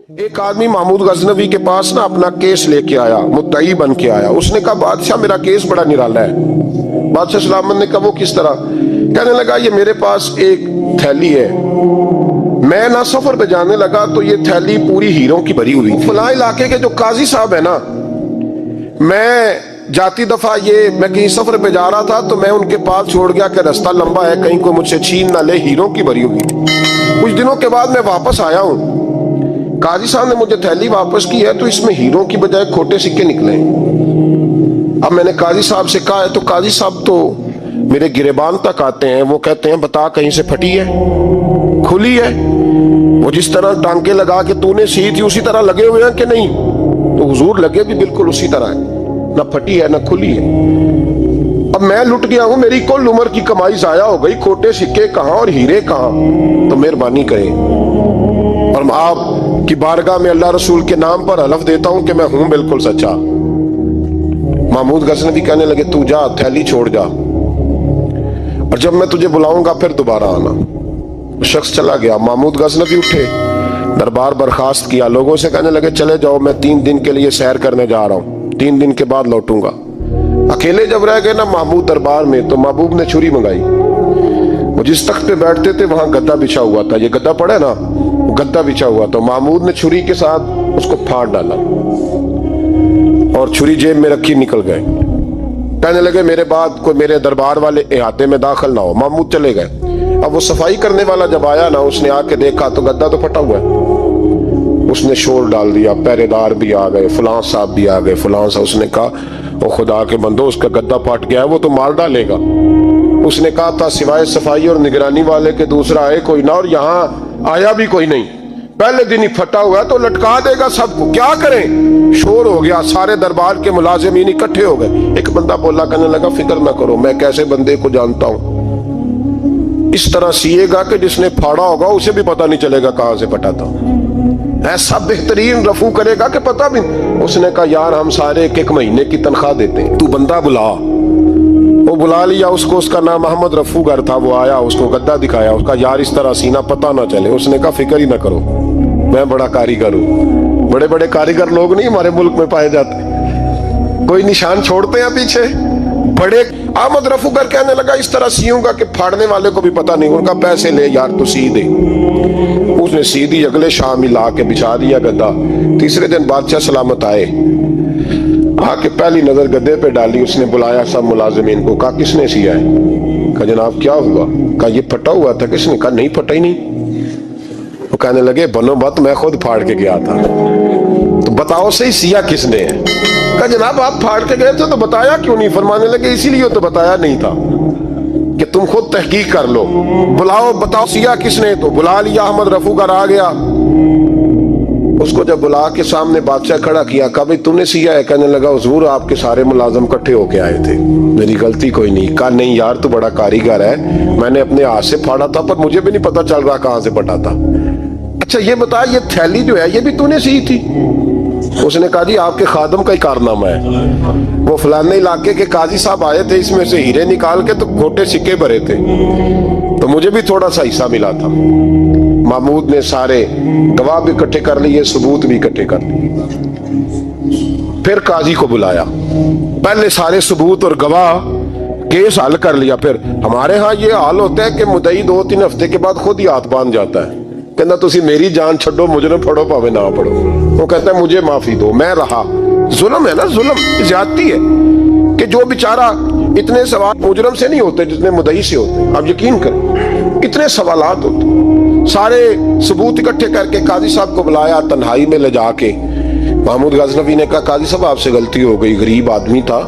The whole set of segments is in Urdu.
ایک آدمی محمود غزنوی کے پاس نا اپنا کیس لے کے آیا، مدعی بن کے آیا۔ اس نے کہا بادشاہ میرا کیس بڑا نرالا ہے۔ بادشاہ سلامت نے کہا وہ کس طرح؟ کہنے لگا یہ میرے پاس ایک تھیلی ہے، میں نہ سفر پہ جانے لگا تو یہ تھیلی پوری ہیروں کی بھری ہوئی، فلاں علاقے کے جو قاضی صاحب ہے نا، میں جاتی دفعہ میں کہیں سفر پہ جا رہا تھا تو میں ان کے پاس چھوڑ گیا کہ رستہ لمبا ہے، کہیں کوئی مجھ سے چھین نہ لے، ہیروں کی بھری ہوئی تھی۔ کچھ دنوں کے بعد میں واپس آیا ہوں، قاضی صاحب نے مجھے تھیلی واپس کی ہے تو اس میں ہیروں کی بجائے کھوٹے سکے نکلے ہیں۔ اب میں نے قاضی صاحب سے کہا ہے تو قاضی صاحب تو میرے گریبان تک آتے ہیں، وہ کہتے ہیں بتا کہیں سے پھٹی ہے، کھلی ہے؟ وہ جس طرح ٹانکے لگا کے تو نے سی تھی اسی طرح لگے ہوئے ہیں کہ نہیں؟ تو حضور لگے بھی بالکل اسی طرح ہے، نہ پھٹی ہے نہ کھلی ہے۔ اب میں لٹ گیا ہوں، میری کل عمر کی کمائی ضائع ہو گئی، کھوٹے سکے کہاں اور ہیرے کہاں؟ تو مہربانی کریں اور آپ کی بارگاہ میں اللہ رسول کے نام پر حلف دیتا ہوں کہ میں ہوں بالکل سچا۔ محمود غزنوی کہنے لگے تو جا، تھیلی چھوڑ جا، اور جب میں تجھے بلاؤں گا پھر دوبارہ آنا۔ شخص چلا گیا۔ محمود غزنوی اٹھے، دربار برخاست کیا، لوگوں سے کہنے لگے چلے جاؤ، میں 3 دن کے لیے سیر کرنے جا رہا ہوں، 3 دن کے بعد لوٹوں گا۔ اکیلے جب رہ گئے نا محمود دربار میں تو محبوب نے چھری منگائی۔ وہ جس تخت پہ بیٹھتے تھے وہاں گدا بچھا ہوا تھا، یہ گدا پڑا ہے نا، گدا بچھا ہوا تھا، محمود نے چھری کے ساتھ اس کو پھاڑ ڈالا اور چھری جیب میں رکھی نکل گئے۔ کہنے لگے میرے بعد کوئی میرے دربار والے احاطے میں داخل نہ ہو۔ محمود چلے گئے۔ اب وہ صفائی کرنے والا جب آیا نا، اس نے آ کے دیکھا تو گدا تو پھٹا ہوا ہے۔ اس نے شور ڈال دیا، پہرے دار بھی آ گئے، فلاں صاحب بھی آ گئے، فلاں صاحب۔ اس نے کہا وہ خدا کے بندو، اس کا گدا پھٹ گیا ہے، وہ تو مار ڈالے گا۔ اس نے کہا تھا سوائے صفائی اور نگرانی والے کے دوسرا آئے کوئی نہ، اور یہاں آیا بھی کوئی نہیں، پہلے دن ہی پھٹا ہوا ہے تو لٹکا دے گا سب کو، کیا کریں؟ شور ہو گیا، سارے دربار کے ملازمین اکٹھے ہو گئے۔ ایک بندہ بولا، کہنے لگا فکر نہ کرو، میں کیسے بندے کو جانتا ہوں، اس طرح سیے گا کہ جس نے پھاڑا ہوگا اسے بھی پتہ نہیں چلے گا کہاں سے پھٹا تھا، ایسا بہترین رفو کرے گا کہ پتہ بھی۔ اس نے کہا یار ہم سارے 1 مہینے کی تنخواہ دیتے ہیں، تو بندہ بلا۔ وہ بلا لیا اس کو، اس کا نام محمد رفو گر تھا۔ وہ آیا، اس کو گدا دکھایا، اس کا یار اس طرح سینا پتہ نہ چلے۔ اس نے کہا فکر ہی نہ کرو، میں بڑا کاریگر ہوں۔ بڑے بڑے کاریگر لوگ نہیں ہمارے ملک میں پائے جاتے، کوئی نشان چھوڑتے ہیں پیچھے بڑے۔ احمد رفو گر کہنے لگا اس طرح سیوں گا کہ پھاڑنے والے کو بھی پتہ نہیں۔ ان کا پیسے لے یار تو سی دے۔ اس نے سی دی، اگلے شام ہی لا کے بچھا دیا گدا۔ تیسرے دن بادشاہ سلامت آئے، آ کے پہلی نظر گدے پہ ڈالی۔ اس نے بلایا سب ملازمین کو، کہا کس نے سیا ہے؟ کہا جناب کیا ہوا؟ کہا یہ پھٹا ہوا تھا۔ کس نے؟ کہا نہیں پھٹا ہی نہیں۔ وہ کہنے لگے بنو بت، میں خود پھاڑ کے گیا تھا، تو بتاؤ صحیح سیا کس نے ہے؟ کہا جناب آپ پھاڑ کے گئے تھے تو بتایا کیوں نہیں؟ فرمانے لگے اسی لیے تو بتایا نہیں تھا کہ تم خود تحقیق کر لو، بلاؤ بتاؤ سیا کس نے۔ تو بلا لیا، احمد رفو گر آ گیا۔ اس کو جب بلا کے سامنے بادشاہ کھڑا کیا، کہا بھئی تم نے سیا ہے؟ کہنے لگا حضور آپ کے سارے ملازم کٹھے ہو کے آئے تھے، میری غلطی کوئی نہیں۔ کہا نہیں یار تو بڑا کاریگر ہے، میں نے اپنے ہاتھ سے پھاڑا تھا پر مجھے بھی نہیں پتا چل رہا کہاں سے پھٹا تھا۔ اچھا یہ بتا یہ تھیلی جو ہے یہ بھی تو نے سی تھی؟ اس نے کہا جی آپ کے خادم کا ہی کارنامہ ہے، وہ فلانے علاقے کے قاضی صاحب آئے تھے، اس میں سے ہیرے نکال کے تو کھوٹے سکے بھرے تھے، تو مجھے بھی تھوڑا سا حصہ ملا تھا۔ محمود نے سارے گواہ بھی اکٹھے کر لیے، ثبوت بھی اکٹھے کر لیے۔ پھر قاضی کو بلایا، پہلے سارے ثبوت اور گواہ کیس حل کر لیا۔ پھر ہمارے ہاں یہ حال ہوتا ہے کہ مدعی 2-3 ہفتے کے بعد خود ہی ہاتھ باندھ جاتا ہے، کہنا تسی میری جان چھڈو، مجرم پڑھو پاوے نہ پڑھو۔ وہ کہتا ہے مجھے معافی دو، میں رہا۔ ظلم ہے نا، ظلم زیادتی ہے کہ جو بیچارہ اتنے سوال مجرم سے نہیں ہوتے جتنے مدعی سے ہوتے۔ آپ یقین کریں اتنے سوالات ہوتے۔ سارے ثبوت اکٹھے کر کے قاضی صاحب کو بلایا، تنہائی میں لے جا کے محمود غزنوی نے کہا قاضی صاحب آپ سے غلطی ہو گئی، غریب آدمی تھا،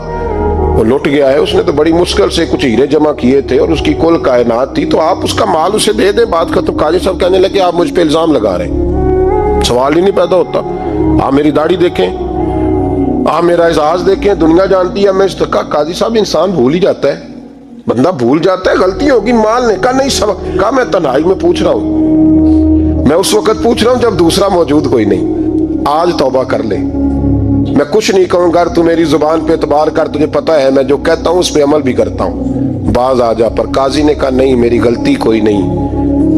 وہ لٹ گیا ہے، اس نے تو بڑی مشکل سے کچھ ہیرے جمع کیے تھے اور اس کی کل کائنات تھی، تو آپ اس کا مال اسے دے دیں، بات ختم۔ قاضی صاحب کہنے لگے آپ مجھ پہ الزام لگا رہے ہیں، سوال ہی نہیں پیدا ہوتا۔ آپ میری داڑھی دیکھیں، آپ میرا اعزاز دیکھیں، دنیا جانتی ہے میں اس طرح۔ قاضی صاحب انسان بھول ہی جاتا ہے، بندہ بھول جاتا ہے، غلطی ہوگی، مال نے کہا نہیں سب کہا میں تنہائی میں پوچھ رہا ہوں، میں اس وقت پوچھ رہا ہوں جب دوسرا موجود کوئی نہیں، آج توبہ کر لے، میں کچھ نہیں کہوں گا، تو میری زبان پہ اعتبار کر، تجھے پتہ ہے میں جو کہتا ہوں اس پہ عمل بھی کرتا ہوں، باز آ جا۔ پر قاضی نے کہا نہیں میری غلطی کوئی نہیں۔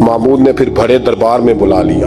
محمود نے پھر بڑے دربار میں بلا لیا،